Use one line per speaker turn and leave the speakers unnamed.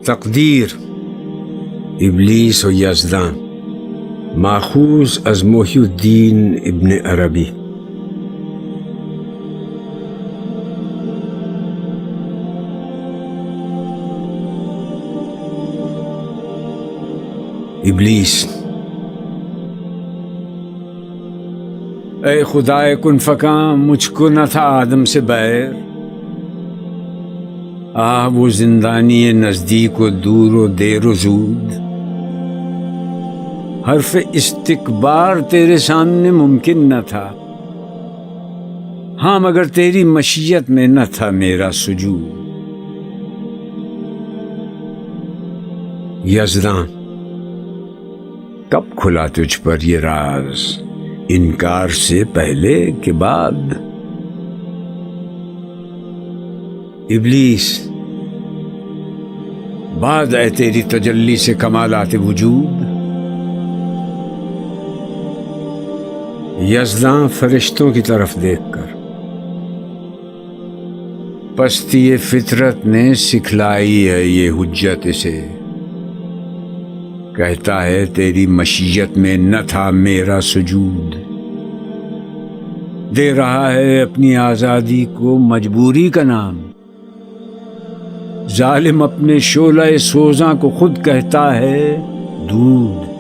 تقدیر، ابلیس و یزدان، ماخوذ از محی الدین ابن عربی. ابلیس: اے خدائے کن فکاں، مجھ کو نہ تھا آدم سے بیر. وہ زندانی نزدیک و دور و دیر و زود. حرف استکبار تیرے سامنے ممکن نہ تھا، ہاں مگر تیری مشیت میں نہ تھا میرا سجود. یزدان: کب کھلا تجھ پر یہ راز، انکار سے پہلے کہ بعد؟ ابلیس: بعد ہے تیری تجلی سے کمالات وجود. یزدان فرشتوں کی طرف دیکھ کر: پستی فطرت نے سکھلائی ہے یہ حجت اسے. کہتا ہے تیری مشیت میں نہ تھا میرا سجود. دے رہا ہے اپنی آزادی کو مجبوری کا نام. ظالم اپنے شعلہ سوزاں کو خود کہتا ہے دودھ.